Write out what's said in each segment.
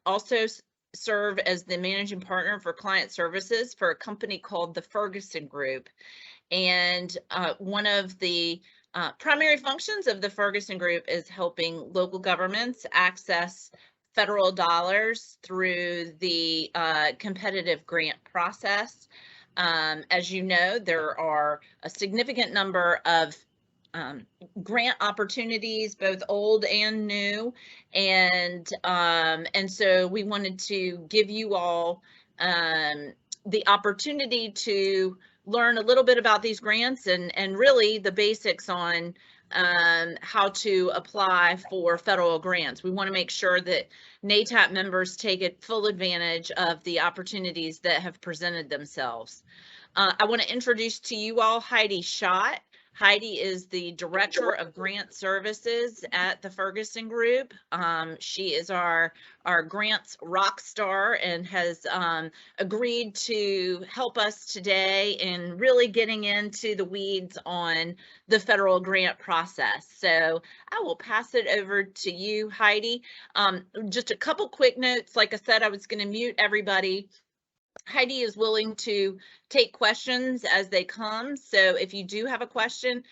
also serve as the managing partner for client services for a company called the Ferguson Group. And one of the primary functions of the Ferguson Group is helping local governments access federal dollars through the competitive grant process. As you know, there are a significant number of grant opportunities, both old and new, and so we wanted to give you all the opportunity to learn a little bit about these grants and really the basics on how to apply for federal grants. We want to make sure that NATaT members take full advantage of the opportunities that have presented themselves. I want to introduce to you all Heidi Schott. Heidi is the Director of Grant Services at the Ferguson Group. She is our grants rock star and has agreed to help us today in really getting into the weeds on the federal grant process. So I will pass it over to you, Heidi. Just a couple quick notes. Like I said, I was going to mute everybody. Heidi is willing to take questions as they come. So if you do have a question,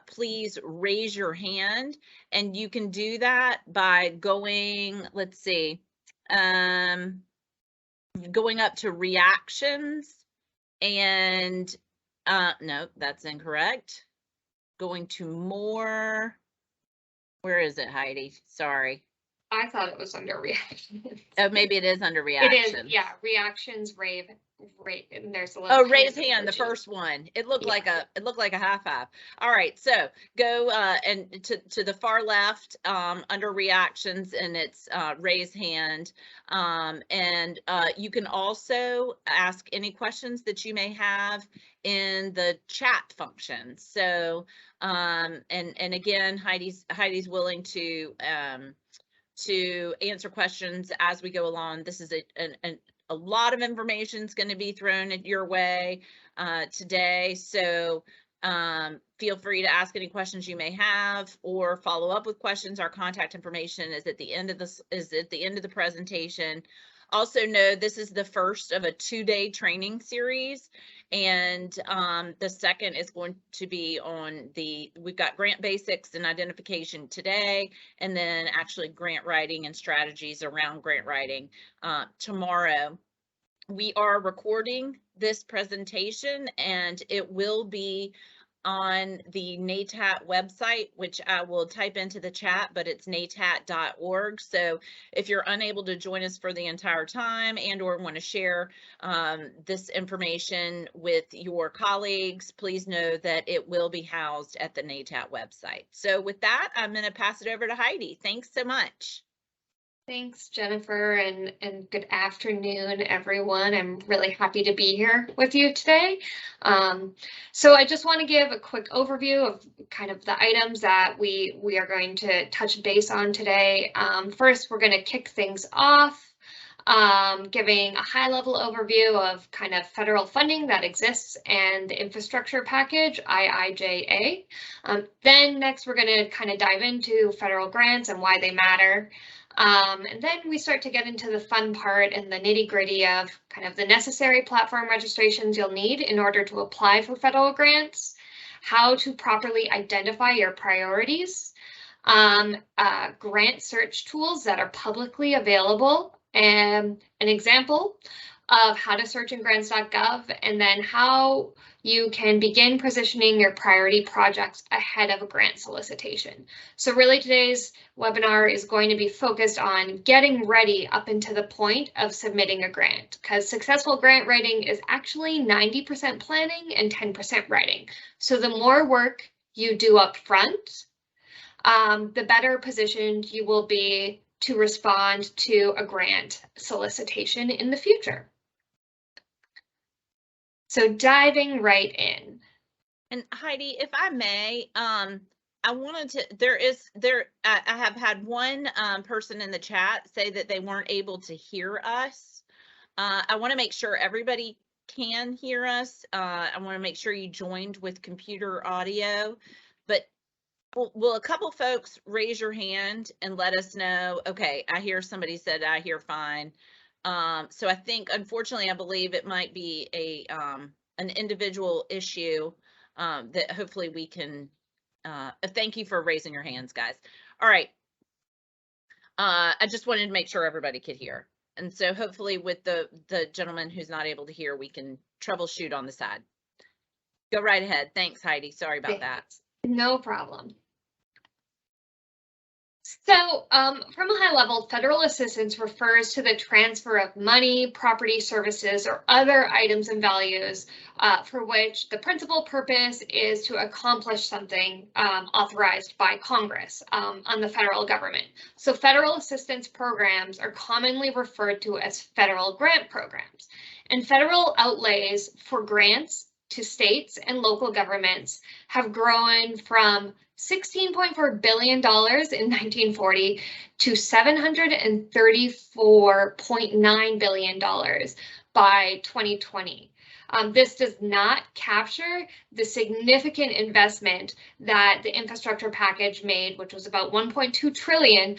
please raise your hand, and you can do that by going, let's see, going up to reactions and, no, that's incorrect. Going to more, where is it, Heidi? Sorry. I thought it was under reactions. Oh, maybe it is under reactions. It is, yeah. Reactions, rave, and there's a little. Oh, raise hand, the first one. It looked like a high five. All right, so go and to the far left under reactions, and it's raise hand. And you can also ask any questions that you may have in the chat function. So and again, Heidi's willing to answer questions as we go along. This is a lot of information is going to be thrown at your way today. So feel free to ask any questions you may have or follow up with questions. Our contact information is at the end of the presentation. Also know this is the first of a 2-day training series, and the second is going to be on we've got grant basics and identification today, and then actually grant writing and strategies around grant writing tomorrow. We are recording this presentation, and it will be on the NATaT website, which I will type into the chat, but it's natat.org. So if you're unable to join us for the entire time and or want to share this information with your colleagues, please know that it will be housed at the NATaT website. So with that, I'm going to pass it over to Heidi. Thanks so much. Thanks, Jennifer, and good afternoon, everyone. I'm really happy to be here with you today. So I just want to give a quick overview of kind of the items that we are going to touch base on today. First, we're going to kick things off, giving a high-level overview of kind of federal funding that exists and the infrastructure package, IIJA. Then next, we're going to kind of dive into federal grants and why they matter. And then we start to get into the fun part and the nitty-gritty of kind of the necessary platform registrations you'll need in order to apply for federal grants, how to properly identify your priorities, grant search tools that are publicly available, and an example of how to search in grants.gov, and then how you can begin positioning your priority projects ahead of a grant solicitation. So really today's webinar is going to be focused on getting ready up into the point of submitting a grant, because successful grant writing is actually 90% planning and 10% writing. So the more work you do up front, the better positioned you will be to respond to a grant solicitation in the future. So diving right in. And Heidi, if I may, I wanted to, I have had one person in the chat say that they weren't able to hear us. I want to make sure everybody can hear us. I want to make sure you joined with computer audio, but will a couple folks raise your hand and let us know? Okay, I hear somebody said I hear fine. So I think, unfortunately, I believe it might be an individual issue that hopefully we can. Thank you for raising your hands, guys. All right. I just wanted to make sure everybody could hear. And so hopefully with the gentleman who's not able to hear, we can troubleshoot on the side. Go right ahead. Thanks, Heidi. Sorry about that. No problem. So from a high level, federal assistance refers to the transfer of money, property, services, or other items and values for which the principal purpose is to accomplish something authorized by Congress on the federal government. So federal assistance programs are commonly referred to as federal grant programs, and federal outlays for grants to states and local governments have grown from $16.4 billion in 1940 to $734.9 billion by 2020. This does not capture the significant investment that the infrastructure package made, which was about 1.2 trillion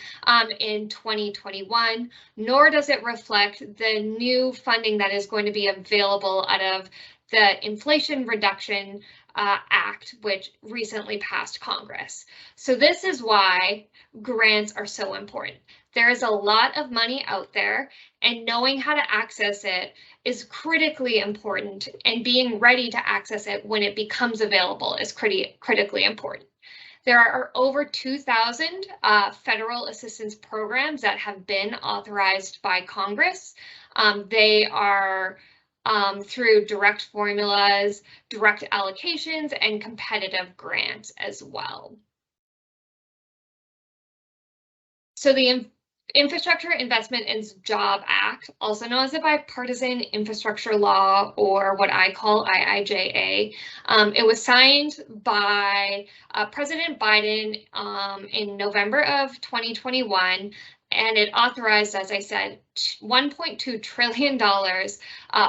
in 2021, nor does it reflect the new funding that is going to be available out of the Inflation Reduction Act, which recently passed Congress. So this is why grants are so important. There is a lot of money out there, and knowing how to access it is critically important, and being ready to access it when it becomes available is critically important. There are over 2,000 federal assistance programs that have been authorized by Congress. They are through direct formulas, direct allocations, and competitive grants as well. So the Infrastructure Investment and Jobs Act, also known as the Bipartisan Infrastructure Law, or what I call IIJA, it was signed by President Biden in November of 2021. And it authorized, as I said, $1.2 trillion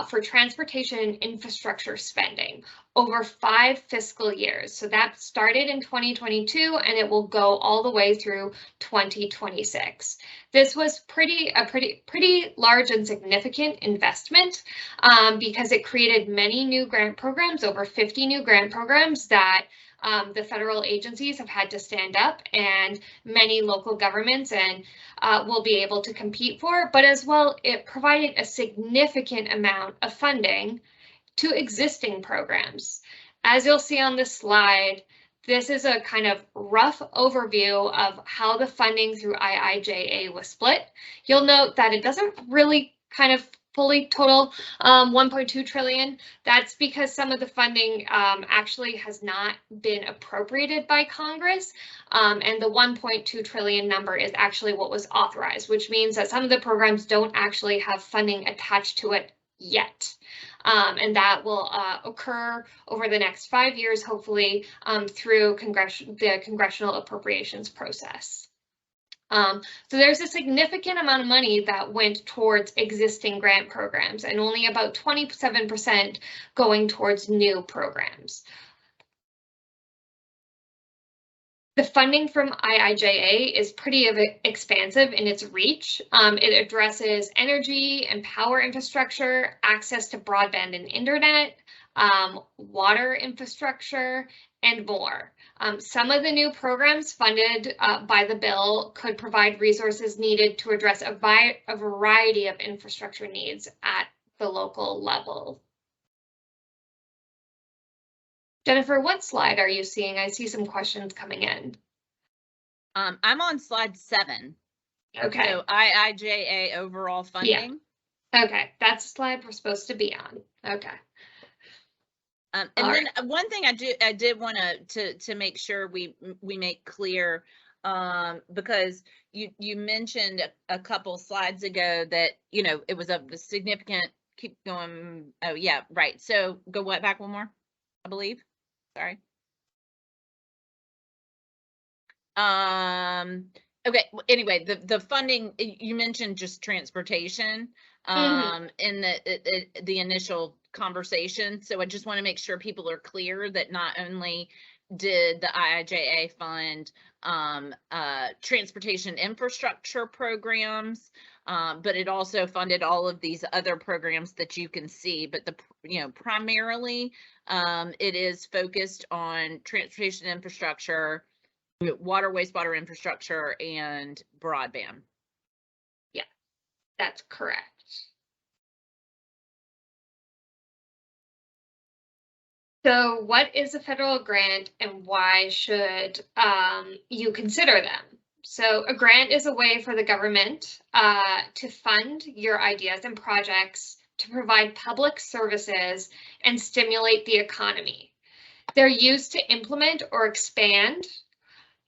for transportation and infrastructure spending over 5 fiscal years. So that started in 2022, and it will go all the way through 2026. This was a pretty large and significant investment because it created many new grant programs, over 50 new grant programs that the federal agencies have had to stand up, and many local governments and will be able to compete for, but as well, it provided a significant amount of funding to existing programs. As you'll see on this slide, this is a kind of rough overview of how the funding through IIJA was split. You'll note that it doesn't really kind of fully total 1.2 trillion. That's because some of the funding actually has not been appropriated by Congress, and the 1.2 trillion number is actually what was authorized, which means that some of the programs don't actually have funding attached to it yet. And that will occur over the next 5 years, hopefully, through the congressional appropriations process. So there's a significant amount of money that went towards existing grant programs, and only about 27% going towards new programs. The funding from IIJA is pretty expansive in its reach. It addresses energy and power infrastructure, access to broadband and internet, water infrastructure, and more. Some of the new programs funded by the bill could provide resources needed to address a variety of infrastructure needs at the local level. Jennifer, what slide are you seeing? I see some questions coming in. I'm on slide 7. Okay. So IIJA overall funding. Yeah. Okay, that's the slide we're supposed to be on. Okay. And then one thing I did want to make sure we make clear, because you mentioned a couple slides ago that, you know, it was a significant, keep going. Oh yeah, right. So go back one more, I believe. Sorry. Okay. Anyway, the funding you mentioned, just transportation in the initial conversation. So I just want to make sure people are clear that not only did the IIJA fund transportation infrastructure programs, but it also funded all of these other programs that you can see. But primarily it is focused on transportation infrastructure, water, wastewater infrastructure, and broadband. Yeah, that's correct. So what is a federal grant and why should you consider them? So a grant is a way for the government to fund your ideas and projects to provide public services and stimulate the economy. They're used to implement or expand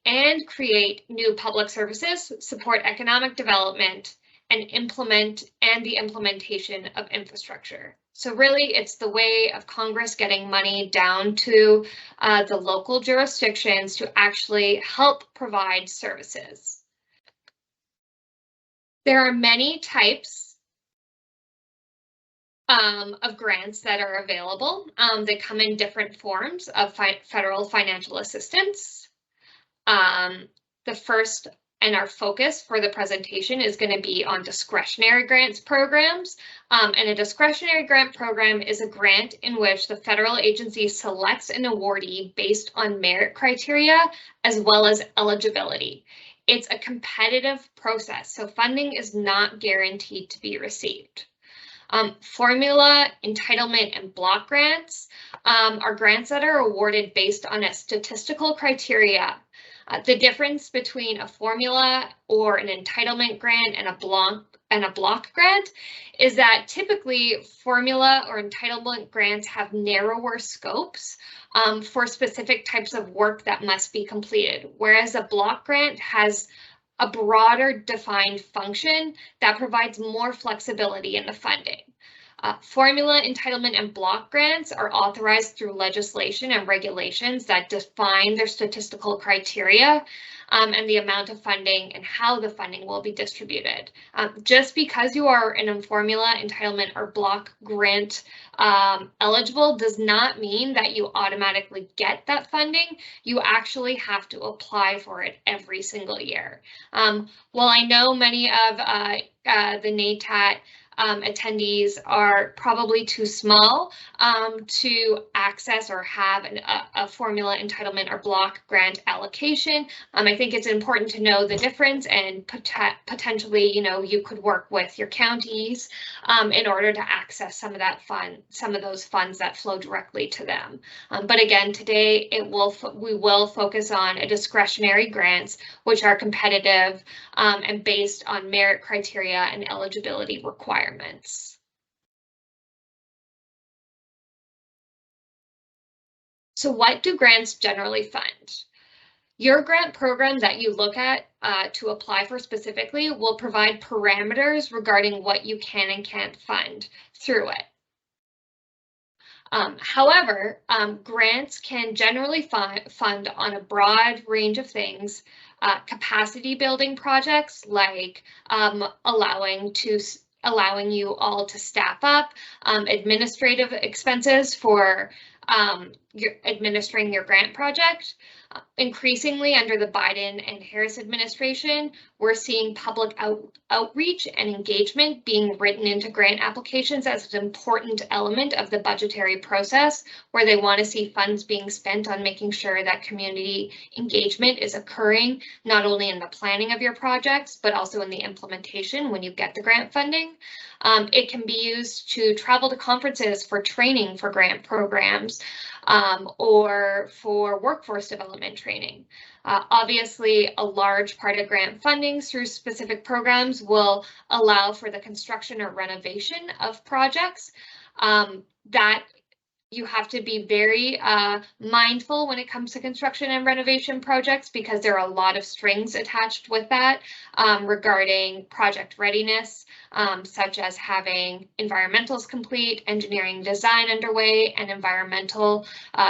and create new public services, support economic development, and the implementation of infrastructure. So really, it's the way of Congress getting money down to the local jurisdictions to actually help provide services. There are many types of grants that are available. They come in different forms of federal financial assistance. The first and our focus for the presentation is going to be on discretionary grants programs. And a discretionary grant program is a grant in which the federal agency selects an awardee based on merit criteria as well as eligibility. It's a competitive process, so funding is not guaranteed to be received. Formula, entitlement, and block grants are grants that are awarded based on a statistical criteria. The difference between a formula or an entitlement grant and a block grant is that typically formula or entitlement grants have narrower scopes for specific types of work that must be completed, whereas a block grant has a broader defined function that provides more flexibility in the funding. Formula, entitlement, and block grants are authorized through legislation and regulations that define their statistical criteria and the amount of funding and how the funding will be distributed. Just because you are an formula, entitlement, or block grant eligible does not mean that you automatically get that funding. You actually have to apply for it every single year. While I know many of the NATaT attendees are probably too small to access or have a formula, entitlement, or block grant allocation. I think it's important to know the difference, and potentially, you could work with your counties in order to access some of those funds that flow directly to them. But again, today we will focus on a discretionary grants, which are competitive and based on merit criteria and eligibility requirements. So what do grants generally fund? Your grant program that you look at to apply for specifically will provide parameters regarding what you can and can't fund through it. However, grants can generally fund on a broad range of things, capacity building projects like allowing you all to staff up, administrative expenses for administering your grant project. Increasingly under the Biden and Harris administration, we're seeing public outreach and engagement being written into grant applications as an important element of the budgetary process, where they want to see funds being spent on making sure that community engagement is occurring, not only in the planning of your projects, but also in the implementation when you get the grant funding. It can be used to travel to conferences for training for grant programs or for workforce development training. Obviously, a large part of grant funding through specific programs will allow for the construction or renovation of projects. That you have to be very mindful when it comes to construction and renovation projects, because there are a lot of strings attached with that regarding project readiness, such as having environmentals complete, engineering design underway, and environmental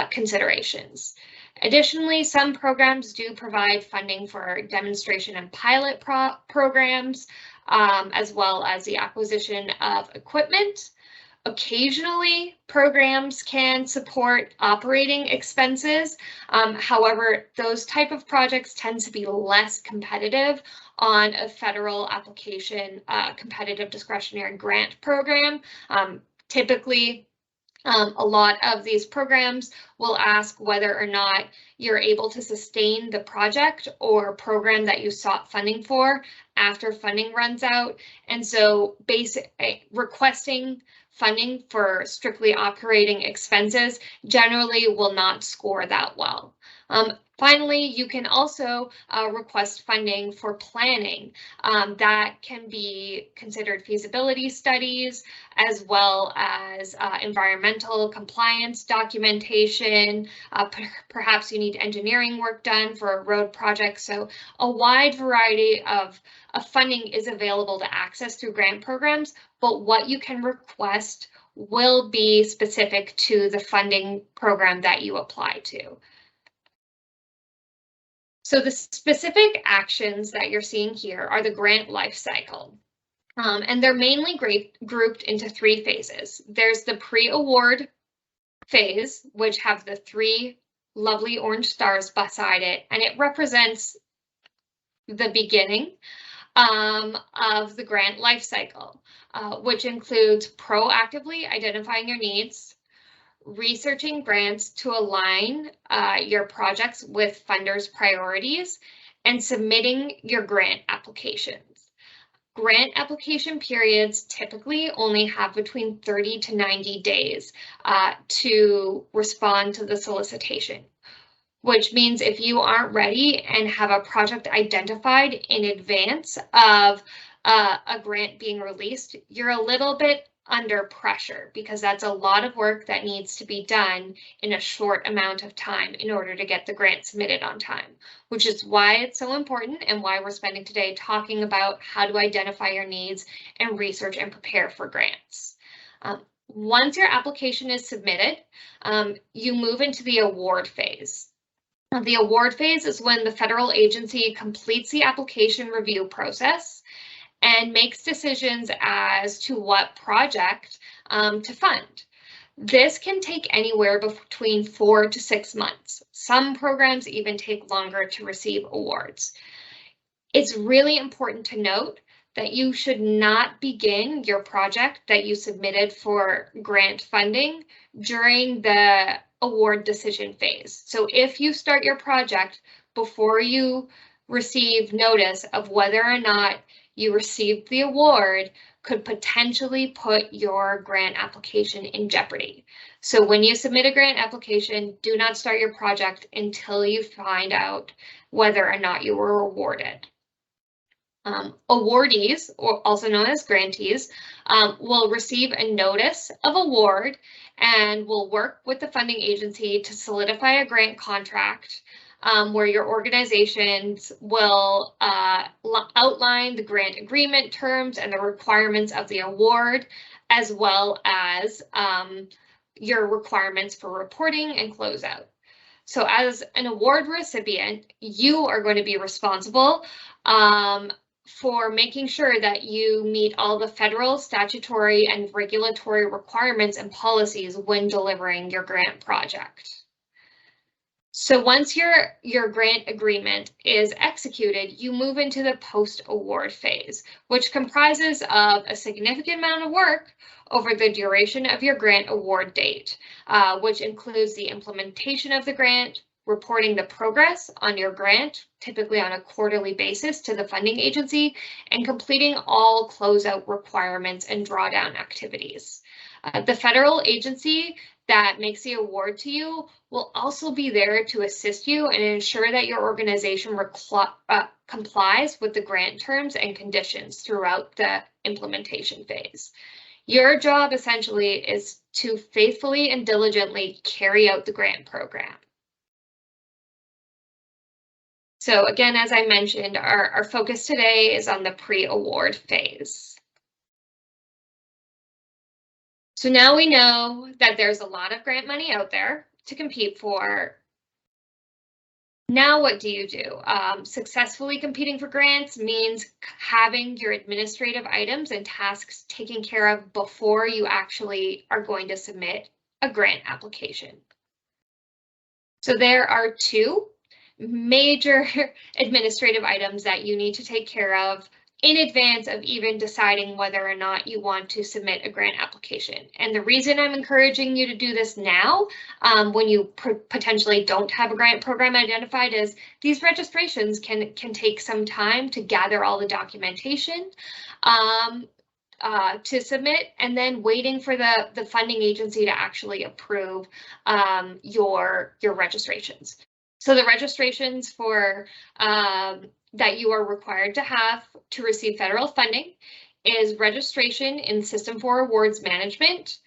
considerations. Additionally, some programs do provide funding for demonstration and pilot programs, as well as the acquisition of equipment. Occasionally, programs can support operating expenses. However, those type of projects tend to be less competitive on a federal application competitive discretionary grant program. Typically, a lot of these programs will ask whether or not you're able to sustain the project or program that you sought funding for after funding runs out. And so requesting funding for strictly operating expenses generally will not score that well. Finally, you can also request funding for planning. That can be considered feasibility studies, as well as environmental compliance documentation. Perhaps you need engineering work done for a road project. So a wide variety of funding is available to access through grant programs, but what you can request will be specific to the funding program that you apply to. So the specific actions that you're seeing here are the grant life cycle. And they're mainly grouped into 3 phases. There's the pre-award phase, which have the 3 lovely orange stars beside it, and it represents the beginning of the grant life cycle, which includes proactively identifying your needs, researching grants to align your projects with funders' priorities, and submitting your grant applications. Grant application periods typically only have between 30 to 90 days to respond to the solicitation, which means if you aren't ready and have a project identified in advance of a grant being released, you're a little bit under pressure because that's a lot of work that needs to be done in a short amount of time in order to get the grant submitted on time, which is why it's so important and why we're spending today talking about how to identify your needs and research and prepare for grants. Once your application is submitted, you move into the award phase. The award phase is when the federal agency completes the application review process and makes decisions as to what project to fund. This can take anywhere between 4 to 6 months. Some programs even take longer to receive awards. It's really important to note that you should not begin your project that you submitted for grant funding during the award decision phase. So if you start your project before you receive notice of whether or not you received the award, could potentially put your grant application in jeopardy. So when you submit a grant application, do not start your project until you find out whether or not you were awarded. Awardees, or also known as grantees, will receive a notice of award and will work with the funding agency to solidify a grant contract where your organizations will outline the grant agreement terms and the requirements of the award, as well as your requirements for reporting and closeout. So as an award recipient, you are going to be responsible for making sure that you meet all the federal, statutory, and regulatory requirements and policies when delivering your grant project. So once your grant agreement is executed, you move into the post-award phase, which comprises of a significant amount of work over the duration of your grant award date, which includes the implementation of the grant, reporting the progress on your grant, typically on a quarterly basis to the funding agency, and completing all closeout requirements and drawdown activities. The federal agency that makes the award to you will also be there to assist you and ensure that your organization complies with the grant terms and conditions throughout the implementation phase. Your job essentially is to faithfully and diligently carry out the grant program. So again, as I mentioned, our focus today is on the pre-award phase. So now we know that there's a lot of grant money out there to compete for. Now what do you do? Successfully competing for grants means having your administrative items and tasks taken care of before you actually are going to submit a grant application. So there are two major administrative items that you need to take care of in advance of even deciding whether or not you want to submit a grant application. And the reason I'm encouraging you to do this now, when you potentially don't have a grant program identified, is these registrations can take some time to gather all the documentation to submit, and then waiting for the funding agency to actually approve your registrations. So the registrations for that you are required to have to receive federal funding is registration in System for Awards Management,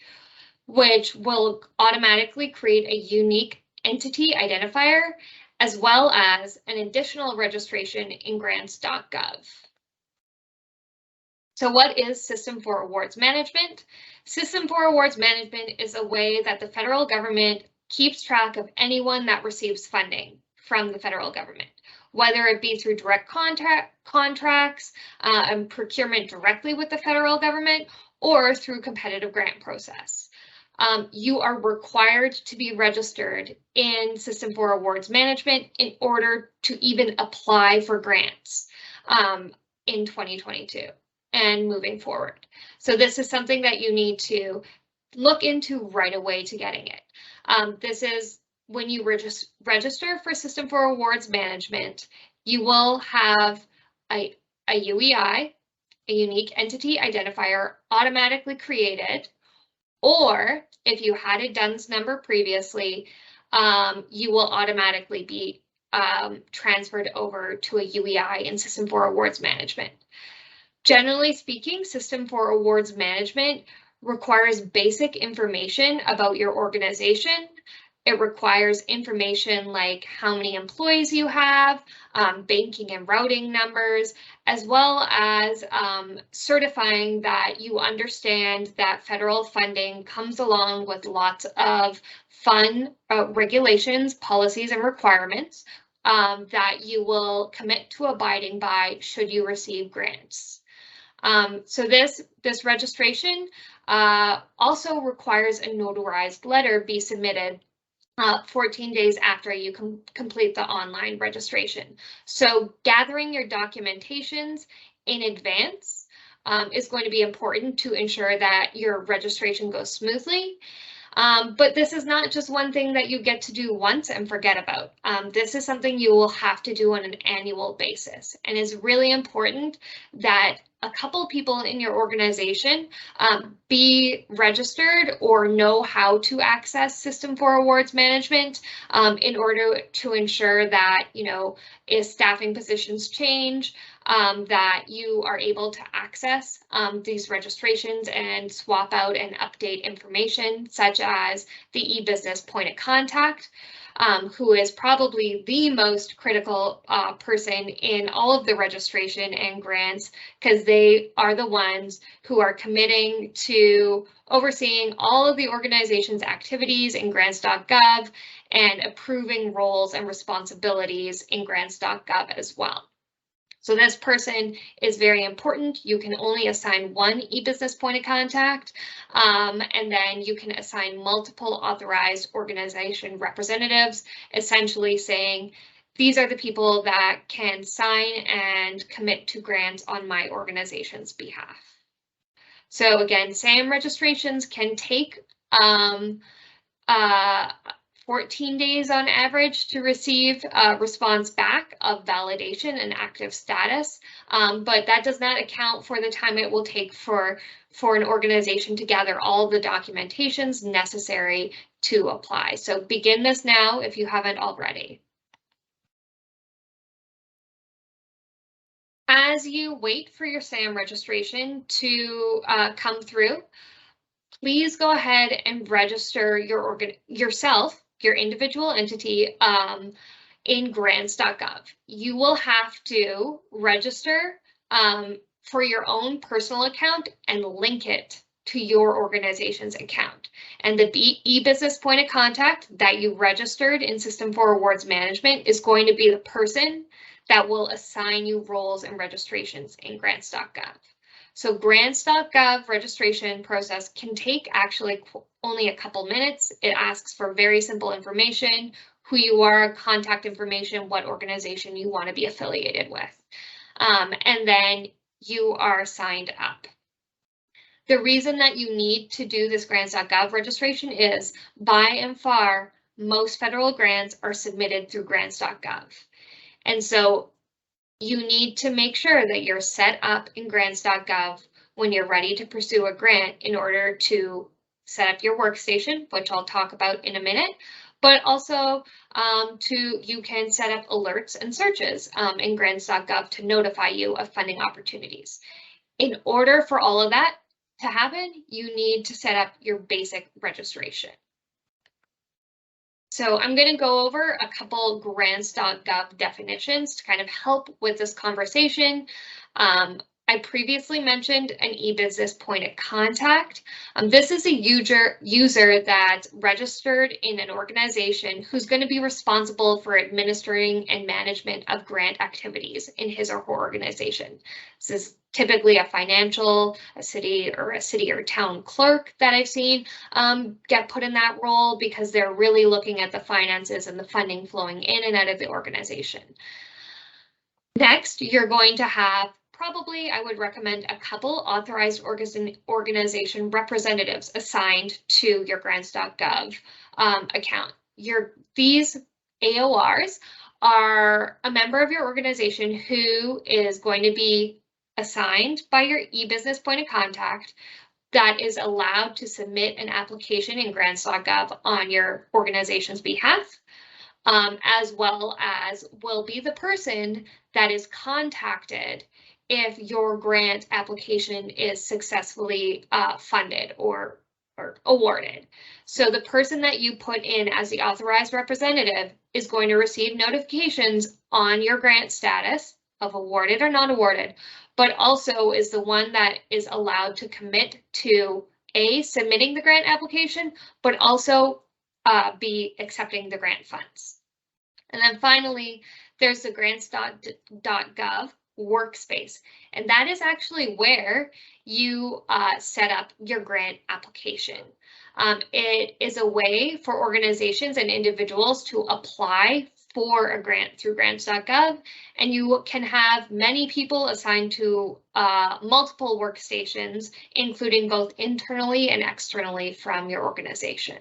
which will automatically create a unique entity identifier, as well as an additional registration in grants.gov. So what is System for Awards Management? System for Awards Management is a way that the federal government keeps track of anyone that receives funding from the federal government, whether it be through direct contracts and procurement directly with the federal government, or through competitive grant process. You are required to be registered in System for Awards Management in order to even apply for grants in 2022 and moving forward. So this is something that you need to look into right away to getting it. This is when you register for System for Awards Management, you will have a UEI, a unique entity identifier, automatically created, or if you had a DUNS number previously, you will automatically be transferred over to a UEI in System for Awards Management. Generally speaking, System for Awards Management requires basic information about your organization. It requires information like how many employees you have, banking and routing numbers, as well as certifying that you understand that federal funding comes along with lots of fun regulations, policies, and requirements that you will commit to abiding by should you receive grants. So this registration also requires a notarized letter be submitted 14 days after you complete the online registration. So gathering your documentations in advance is going to be important to ensure that your registration goes smoothly. But this is not just one thing that you get to do once and forget about. This is something you will have to do on an annual basis, and it's really important that a couple people in your organization be registered or know how to access System for Awards Management in order to ensure that, you know, if staffing positions change, that you are able to access these registrations and swap out and update information, such as the e-business point of contact, who is probably the most critical person in all of the registration and grants, because they are the ones who are committing to overseeing all of the organization's activities in grants.gov and approving roles and responsibilities in grants.gov as well. So this person is very important. You can only assign one e-business point of contact, and then you can assign multiple authorized organization representatives, essentially saying, these are the people that can sign and commit to grants on my organization's behalf. So again, SAM registrations can take 14 days on average to receive a response back of validation and active status, but that does not account for the time it will take for an organization to gather all the documentations necessary to apply. So begin this now if you haven't already. As you wait for your SAM registration to come through, please go ahead and register yourself, your individual entity, in grants.gov. You will have to register for your own personal account and link it to your organization's account. And the e-business point of contact that you registered in System for Awards Management is going to be the person that will assign you roles and registrations in grants.gov. So grants.gov registration process can take actually only a couple minutes. It asks for very simple information, who you are, contact information, what organization you want to be affiliated with. And then you are signed up. The reason that you need to do this grants.gov registration is, by and far, most federal grants are submitted through grants.gov. And so you need to make sure that you're set up in grants.gov when you're ready to pursue a grant in order to set up your workstation, which I'll talk about in a minute, but also you can set up alerts and searches in grants.gov to notify you of funding opportunities. In order for all of that to happen, you need to set up your basic registration. So I'm going to go over a couple grants.gov definitions to kind of help with this conversation. I previously mentioned an e-business point of contact. This is a user that's registered in an organization who's going to be responsible for administering and management of grant activities in his or her organization. This is typically a city or town clerk that I've seen get put in that role because they're really looking at the finances and the funding flowing in and out of the organization. Next, you're going to have probably, I would recommend a couple authorized organization representatives assigned to your grants.gov account. These AORs are a member of your organization who is going to be assigned by your e-business point of contact that is allowed to submit an application in grants.gov on your organization's behalf, as well as will be the person that is contacted if your grant application is successfully funded or awarded. So the person that you put in as the authorized representative is going to receive notifications on your grant status of awarded or non-awarded, but also is the one that is allowed to commit to submitting the grant application, but also be accepting the grant funds. And then finally, there's the grants.gov workspace, and that is actually where you set up your grant application. It is a way for organizations and individuals to apply for a grant through grants.gov, and you can have many people assigned to multiple workstations, including both internally and externally from your organization.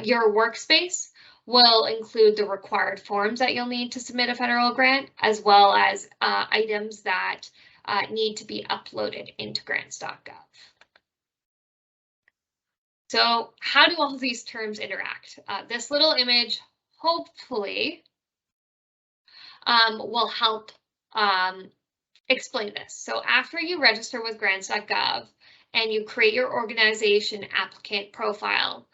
Your workspace will include the required forms that you'll need to submit a federal grant, as well as items that need to be uploaded into grants.gov. So how do all of these terms interact? This little image hopefully will help explain this. So after you register with grants.gov and you create your organization applicant profile,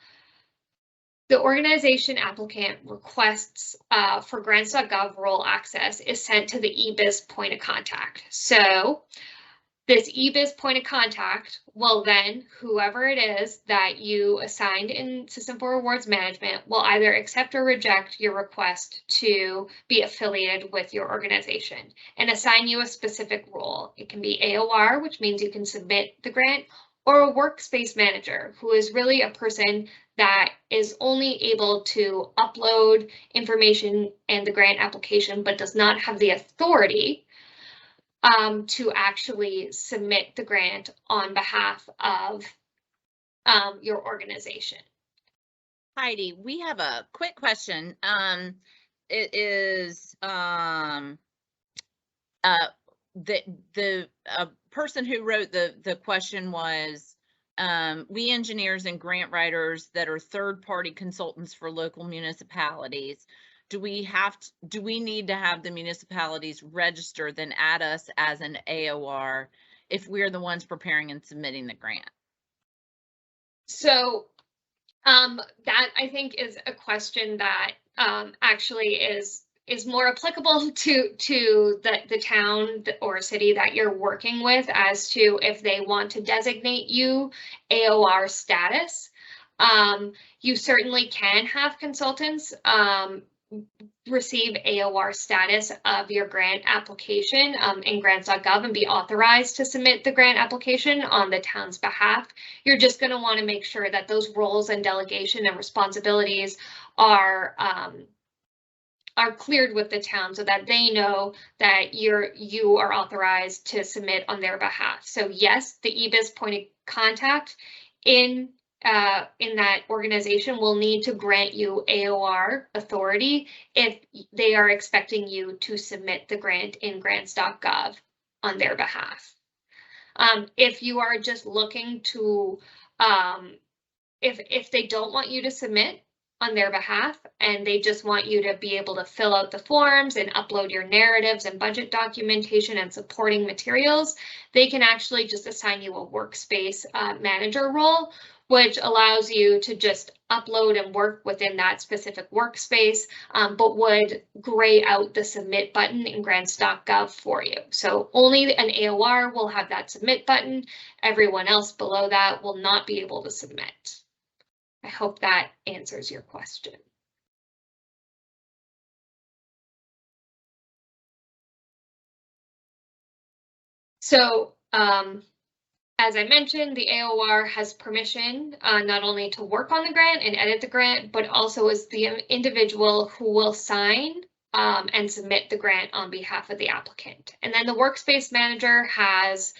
the organization applicant requests for grants.gov role access is sent to the eBiz point of contact. So this eBiz point of contact will then, whoever it is that you assigned in System for Awards Management, will either accept or reject your request to be affiliated with your organization and assign you a specific role. It can be AOR, which means you can submit the grant, or a workspace manager, who is really a person that is only able to upload information and the grant application, but does not have the authority to actually submit the grant on behalf of your organization. Heidi, we have a quick question. It is the person who wrote the question was, we engineers and grant writers that are third-party consultants for local municipalities, do we need to have the municipalities register, then add us as an AOR if we're the ones preparing and submitting the grant? So that I think is a question that actually is is more applicable to the town or city that you're working with as to if they want to designate you AOR status. You certainly can have consultants receive AOR status of your grant application in grants.gov and be authorized to submit the grant application on the town's behalf. You're just going to want to make sure that those roles and delegation and responsibilities are cleared with the town so that they know that you are authorized to submit on their behalf. So yes, the eBiz point of contact in that organization will need to grant you AOR authority if they are expecting you to submit the grant in grants.gov on their behalf. If you are just looking to, if they don't want you to submit on their behalf and they just want you to be able to fill out the forms and upload your narratives and budget documentation and supporting materials, they can actually just assign you a workspace manager role, which allows you to just upload and work within that specific workspace, but would gray out the submit button in grants.gov for you. So only an AOR will have that submit button. Everyone else below that will not be able to submit. I hope that answers your question. So, as I mentioned, the AOR has permission not only to work on the grant and edit the grant, but also is the individual who will sign and submit the grant on behalf of the applicant. And then the workspace manager has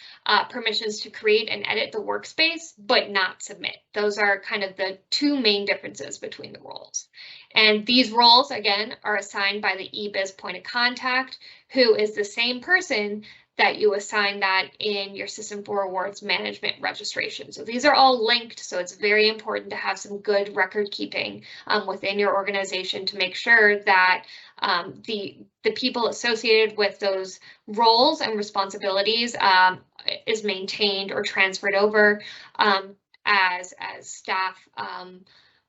permissions to create and edit the workspace, but not submit. Those are kind of the two main differences between the roles. And these roles, again, are assigned by the eBiz point of contact, who is the same person that you assign that in your System for Awards management registration. So these are all linked, so it's very important to have some good record keeping within your organization to make sure that the people associated with those roles and responsibilities is maintained or transferred over as staff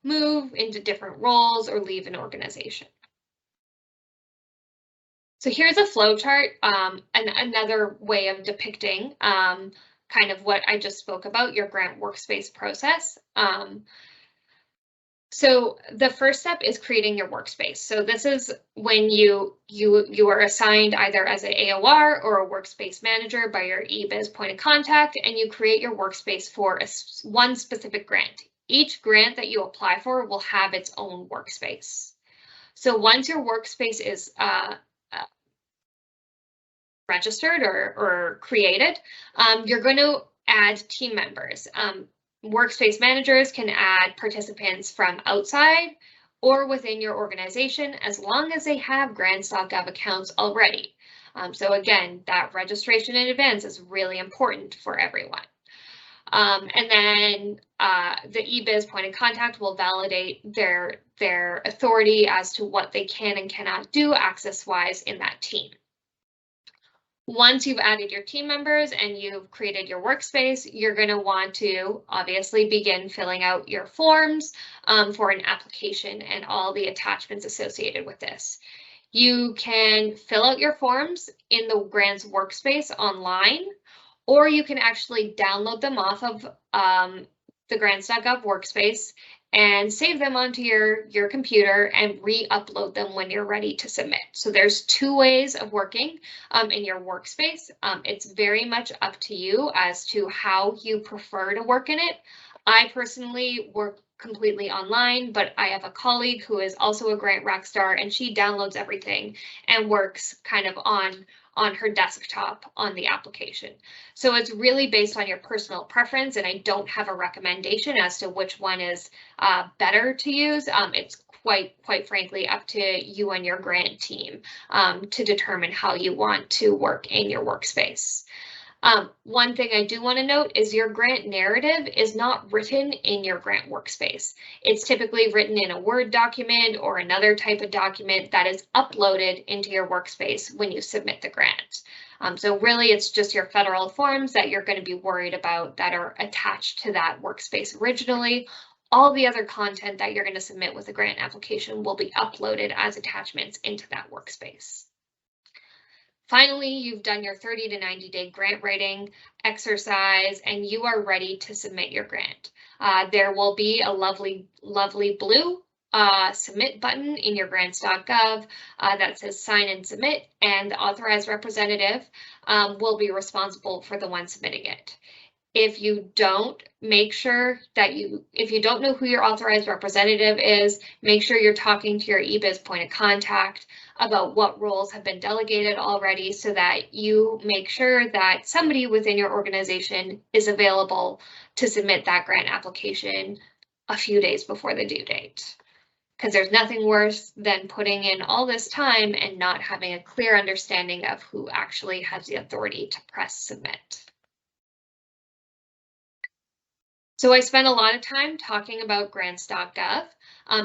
move into different roles or leave an organization. So here's a flow chart, and another way of depicting kind of what I just spoke about, your grant workspace process. So the first step is creating your workspace. So this is when you are assigned either as an AOR or a workspace manager by your eBiz point of contact, and you create your workspace for one specific grant. Each grant that you apply for will have its own workspace. So once your workspace is registered or created, you're going to add team members. Workspace managers can add participants from outside or within your organization as long as they have grants.gov accounts already. So again, that registration in advance is really important for everyone. And then the eBiz point of contact will validate their authority as to what they can and cannot do access-wise in that team. Once you've added your team members and you've created your workspace, you're going to want to obviously begin filling out your forms for an application and all the attachments associated with this. You can fill out your forms in the grants workspace online, or you can actually download them off of the grants.gov workspace and save them onto your computer and re-upload them when you're ready to submit. So there's two ways of working in your workspace. It's very much up to you as to how you prefer to work in it. I personally work completely online, but I have a colleague who is also a grant rock star, and she downloads everything and works kind of on her desktop on the application. So it's really based on your personal preference, and I don't have a recommendation as to which one is better to use. It's quite frankly up to you and your grant team to determine how you want to work in your workspace. One thing I do want to note is your grant narrative is not written in your grant workspace. It's typically written in a Word document or another type of document that is uploaded into your workspace when you submit the grant. So really, it's just your federal forms that you're going to be worried about that are attached to that workspace originally. all the other content that you're going to submit with a grant application will be uploaded as attachments into that workspace. Finally, you've done your 30 to 90 day grant writing exercise and you are ready to submit your grant. There will be a lovely blue submit button in your grants.gov that says sign and submit, and the authorized representative will be responsible for the one submitting it. If you don't, make sure that if you don't know who your authorized representative is, make sure you're talking to your eBiz point of contact about what roles have been delegated already so that you make sure that somebody within your organization is available to submit that grant application a few days before the due date. Because there's nothing worse than putting in all this time and not having a clear understanding of who actually has the authority to press submit. So I spent a lot of time talking about grants.gov.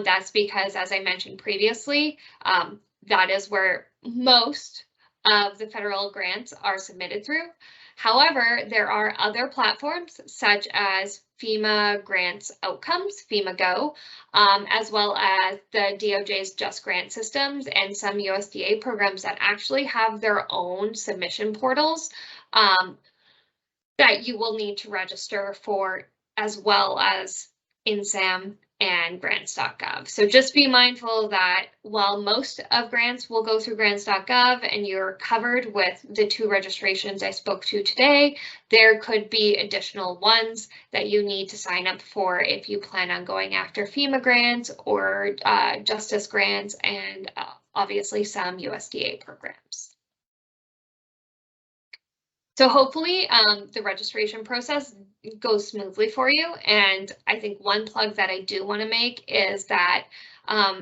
That's because, as I mentioned previously, that is where most of the federal grants are submitted through. However, there are other platforms such as FEMA Grants Outcomes, FEMA Go, as well as the DOJ's Just Grant Systems and some USDA programs that actually have their own submission portals that you will need to register for, as well as INSAM and grants.gov. So just be mindful that while most of grants will go through grants.gov and you're covered with the 2 registrations I spoke to today, there could be additional ones that you need to sign up for if you plan on going after FEMA grants or justice grants and obviously some USDA programs. So hopefully the registration process goes smoothly for you. And I think one plug that I do want to make is that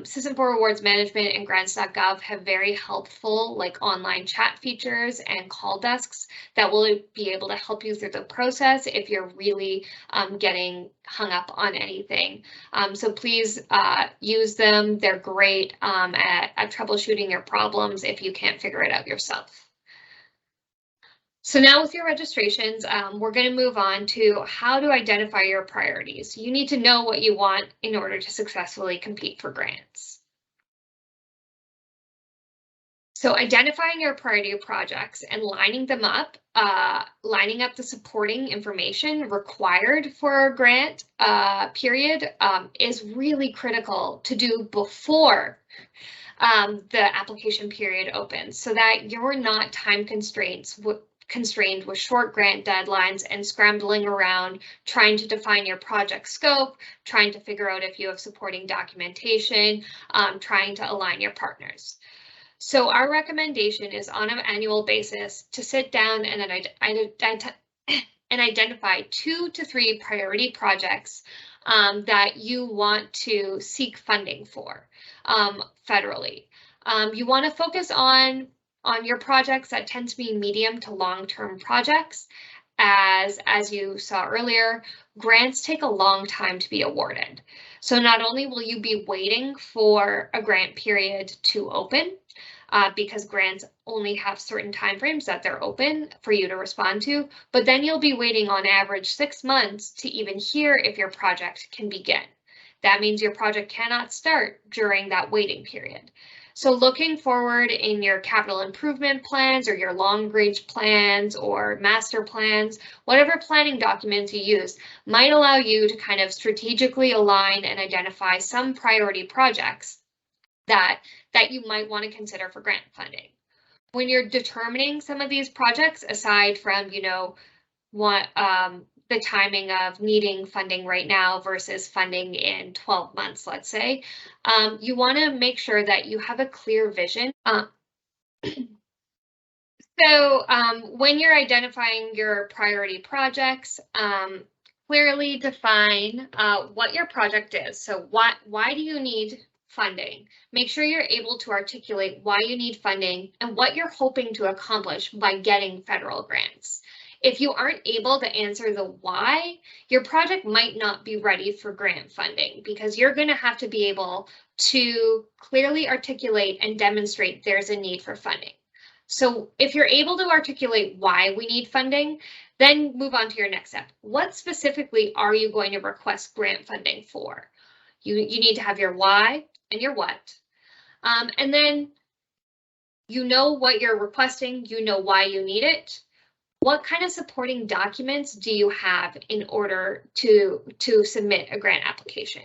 System for Rewards Management and grants.gov have very helpful online chat features and call desks that will be able to help you through the process if you're really getting hung up on anything. So please use them. They're great at troubleshooting your problems if you can't figure it out yourself. So now with your registrations, we're going to move on to how to identify your priorities. You need to know what you want in order to successfully compete for grants. So identifying your priority projects and lining them up, lining up the supporting information required for a grant period is really critical to do before the application period opens so that you're not time constrained with short grant deadlines and scrambling around trying to define your project scope, trying to figure out if you have supporting documentation, trying to align your partners. So our recommendation is on an annual basis to sit down and identify 2 to 3 priority projects that you want to seek funding for federally. You want to focus on your projects that tend to be medium to long-term projects. As you saw earlier, grants take a long time to be awarded. So not only will you be waiting for a grant period to open, because grants only have certain timeframes that they're open for you to respond to, but then you'll be waiting on average 6 months to even hear if your project can begin. That means your project cannot start during that waiting period. So looking forward in your capital improvement plans or your long-range plans or master plans, whatever planning documents you use might allow you to kind of strategically align and identify some priority projects that you might want to consider for grant funding. When you're determining some of these projects, aside from, the timing of needing funding right now versus funding in 12 months, let's say, you want to make sure that you have a clear vision. So when you're identifying your priority projects, clearly define what your project is. So why do you need funding? Make sure you're able to articulate why you need funding and what you're hoping to accomplish by getting federal grants. If you aren't able to answer the why, your project might not be ready for grant funding because you're going to have to be able to clearly articulate and demonstrate there's a need for funding. So if you're able to articulate why we need funding, then move on to your next step. What specifically are you going to request grant funding for? You need to have your why and your what. And then you know what you're requesting, you know why you need it. What kind of supporting documents do you have in order to submit a grant application?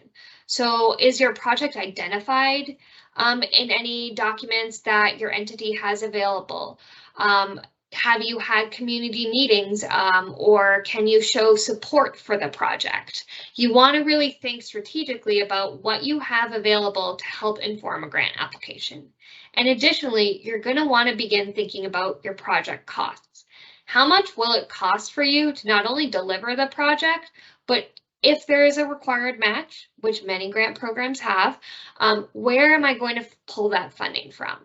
So is your project identified in any documents that your entity has available? Have you had community meetings or can you show support for the project? You want to really think strategically about what you have available to help inform a grant application. And additionally, you're going to want to begin thinking about your project costs. How much will it cost for you to not only deliver the project, but if there is a required match, which many grant programs have, where am I going to pull that funding from?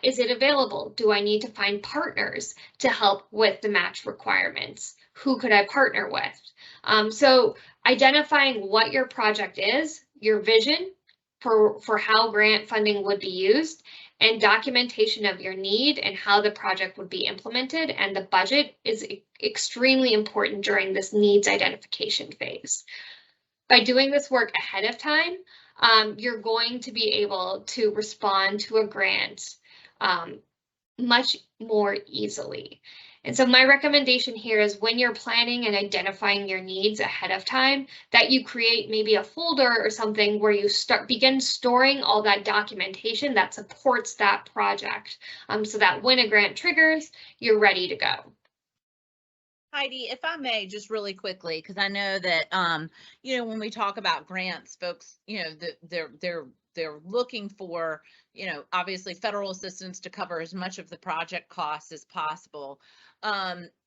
Is it available? Do I need to find partners to help with the match requirements? Who could I partner with? So identifying what your project is, your vision for how grant funding would be used, and documentation of your need and how the project would be implemented, and the budget is extremely important during this needs identification phase. By doing this work ahead of time, you're going to be able to respond to a grant much more easily. And so my recommendation here is when you're planning and identifying your needs ahead of time, that you create maybe a folder or something where you begin storing all that documentation that supports that project, so that when a grant triggers, you're ready to go. Heidi, if I may, just really quickly, because I know that you know, when we talk about grants, folks, you know, they're looking for, you know, obviously federal assistance to cover as much of the project costs as possible.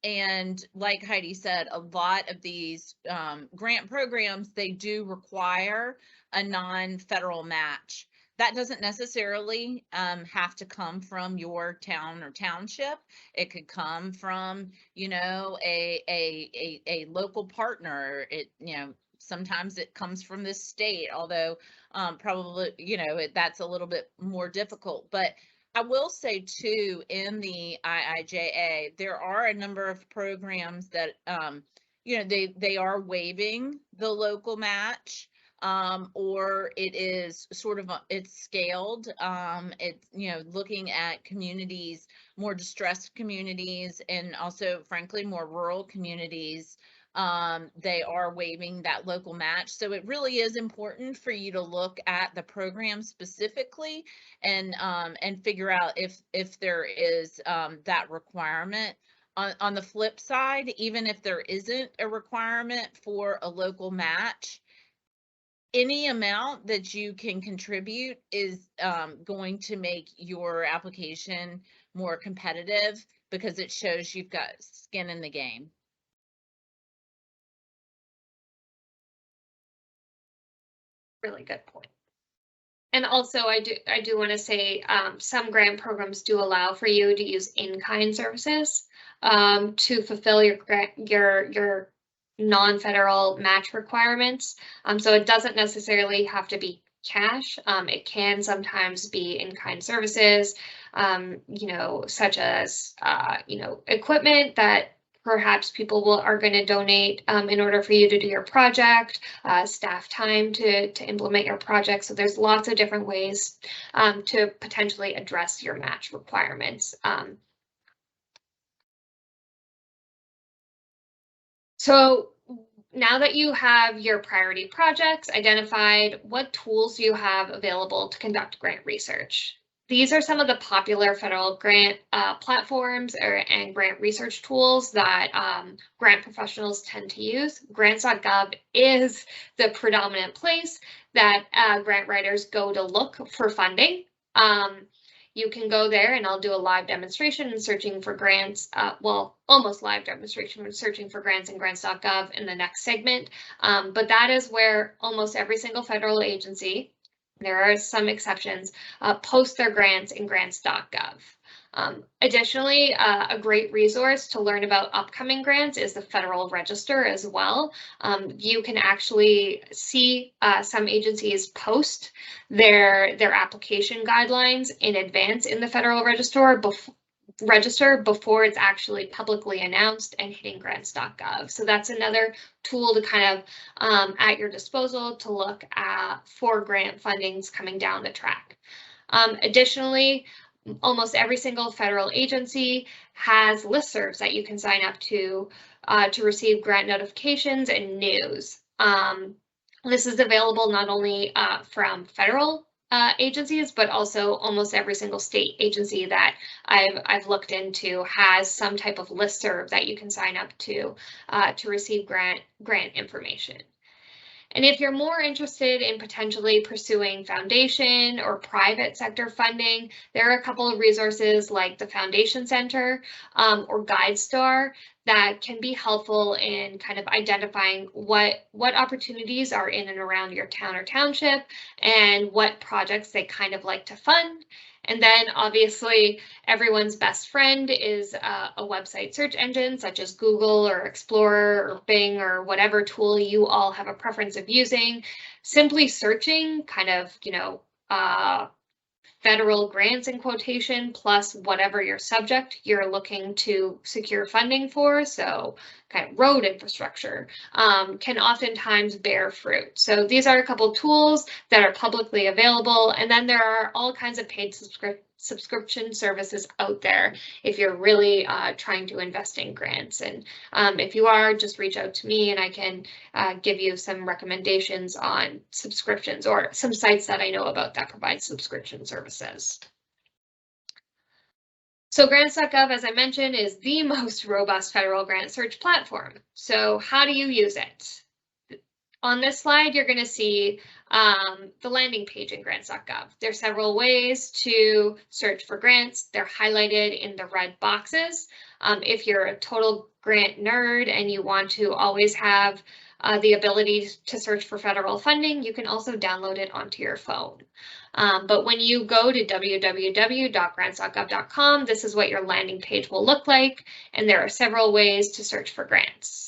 And like Heidi said, a lot of these grant programs, they do require a non-federal match. That doesn't necessarily have to come from your town or township. It could come from, you know, a local partner. It, you know, sometimes it comes from the state, although probably, you know, that's a little bit more difficult. But I will say too, in the IIJA, there are a number of programs that, you know, they are waiving the local match. Or it is sort of, it's scaled. It's, you know, looking at communities, more distressed communities, and also, frankly, more rural communities. They are waiving that local match. So it really is important for you to look at the program specifically and figure out if there is that requirement. On the flip side, even if there isn't a requirement for a local match, any amount that you can contribute is going to make your application more competitive because it shows you've got skin in the game. Really good point. And also, I do want to say some grant programs do allow for you to use in-kind services to fulfill your non-federal match requirements. So it doesn't necessarily have to be cash. It can sometimes be in-kind services, you know, such as you know, equipment that perhaps people are going to donate in order for you to do your project, staff time to implement your project. So there's lots of different ways to potentially address your match requirements. So now that you have your priority projects identified, what tools do you have available to conduct grant research? These are some of the popular federal grant platforms and grant research tools that grant professionals tend to use. Grants.gov is the predominant place that grant writers go to look for funding. You can go there, and I'll do a live demonstration in searching for grants, well, almost live demonstration when searching for grants in grants.gov in the next segment. But that is where almost every single federal agency, there are some exceptions, post their grants in grants.gov. Additionally, a great resource to learn about upcoming grants is the Federal Register as well. You can actually see some agencies post their application guidelines in advance in the Federal Register before it's actually publicly announced and hitting grants.gov. So that's another tool to kind of at your disposal to look at for grant fundings coming down the track. Additionally, almost every single federal agency has listservs that you can sign up to receive grant notifications and news. This is available not only from federal agencies, but also almost every single state agency that I've looked into has some type of listserv that you can sign up to receive grant information. And if you're more interested in potentially pursuing foundation or private sector funding, there are a couple of resources like the Foundation Center or GuideStar that can be helpful in kind of identifying what opportunities are in and around your town or township and what projects they kind of like to fund. And then obviously everyone's best friend is a website search engine such as Google or Explorer or Bing or whatever tool you all have a preference of using. Simply searching kind of, federal grants in quotation plus whatever your subject you're looking to secure funding for, so kind of road infrastructure, can oftentimes bear fruit. So these are a couple tools that are publicly available, and then there are all kinds of paid subscription services out there if you're really trying to invest in grants. And if you are, just reach out to me and I can give you some recommendations on subscriptions or some sites that I know about that provide subscription services. So grants.gov, as I mentioned, is the most robust federal grant search platform. So how do you use it? On this slide, you're going to see the landing page in grants.gov. There are several ways to search for grants. They're highlighted in the red boxes. If you're a total grant nerd and you want to always have the ability to search for federal funding, you can also download it onto your phone. But when you go to www.grants.gov.com, this is what your landing page will look like, and there are several ways to search for grants.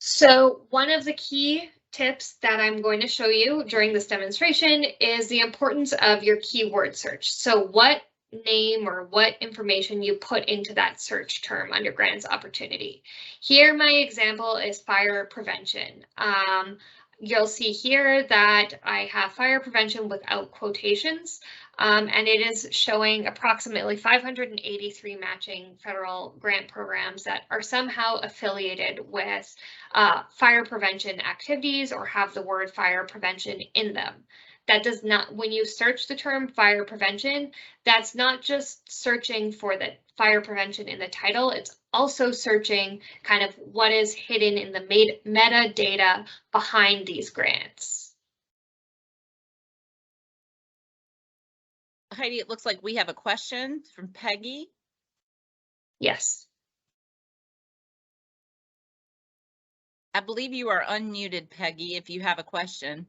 So one of the key tips that I'm going to show you during this demonstration is the importance of your keyword search. So what name or what information you put into that search term under grants opportunity. Here, my example is fire prevention. You'll see here that I have fire prevention without quotations, and it is showing approximately 583 matching federal grant programs that are somehow affiliated with fire prevention activities or have the word fire prevention in them. That does not, when you search the term fire prevention, that's not just searching for the fire prevention in the title, it's also searching kind of what is hidden in the metadata behind these grants. Heidi, it looks like we have a question from Peggy. Yes. I believe you are unmuted, Peggy, if you have a question.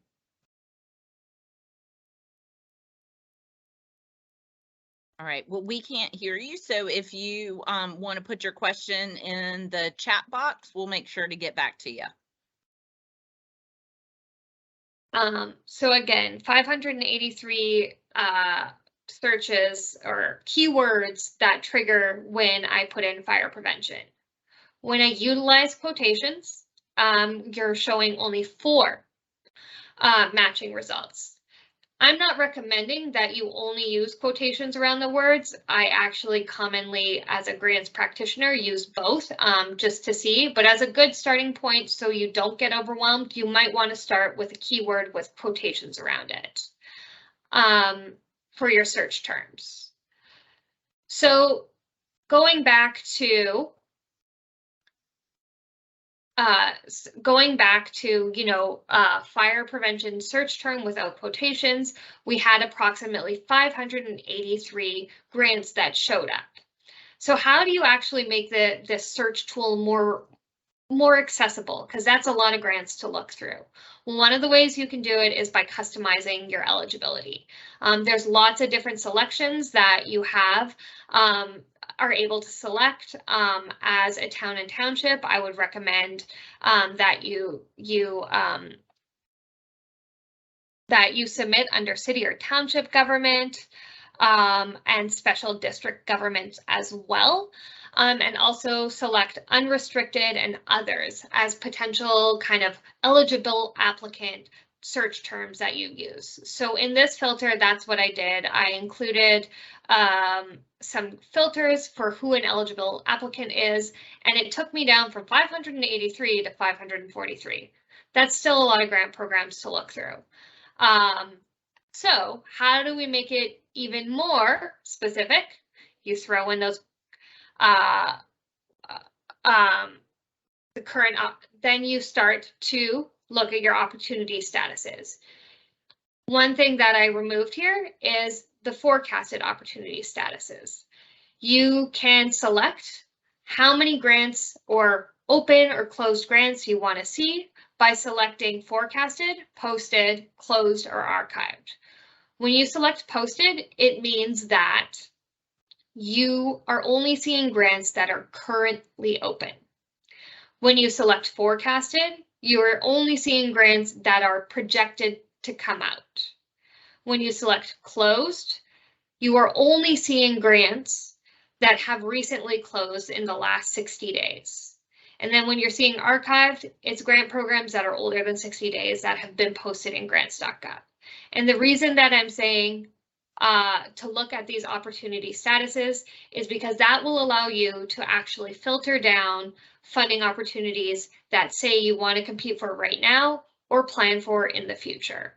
All right, well, we can't hear you, so if you want to put your question in the chat box, we'll make sure to get back to you. So again, 583 searches or keywords that trigger when I put in fire prevention. When I utilize quotations, you're showing only 4 matching results. I'm not recommending that you only use quotations around the words. I actually commonly, as a grants practitioner, use both just to see, but as a good starting point so you don't get overwhelmed, you might want to start with a keyword with quotations around it for your search terms. So going back to fire prevention search term without quotations, we had approximately 583 grants that showed up. So how do you actually make this search tool more more accessible, because that's a lot of grants to look through. One of the ways you can do it is by customizing your eligibility. There's lots of different selections that you have are able to select. As a town and township, I would recommend that you submit under city or township government and special district governments as well. And also select unrestricted and others as potential kind of eligible applicant search terms that you use. So in this filter, that's what I did. I included some filters for who an eligible applicant is, and it took me down from 583 to 543. That's still a lot of grant programs to look through. So how do we make it even more specific? You throw in those the current, then you start to look at your opportunity statuses. One thing that I removed here is the forecasted opportunity statuses. You can select how many grants or open or closed grants you want to see by selecting forecasted, posted, closed, or archived. When you select posted, it means that you are only seeing grants that are currently open. When you select forecasted, you are only seeing grants that are projected to come out. When you select closed, you are only seeing grants that have recently closed in the last 60 days. And then when you're seeing archived, it's grant programs that are older than 60 days that have been posted in grants.gov. And the reason that I'm saying to look at these opportunity statuses is because that will allow you to actually filter down funding opportunities that say you want to compete for right now or plan for in the future.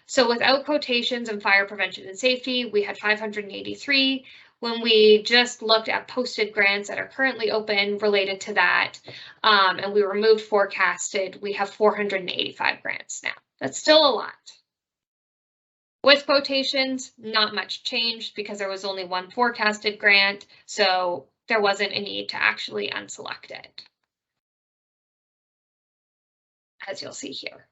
So without quotations and fire prevention and safety, we had 583. When we just looked at posted grants that are currently open related to that, and we removed forecasted, we have 485 grants now. That's still a lot. With quotations, not much changed because there was only one forecasted grant, so there wasn't a need to actually unselect it, as you'll see here.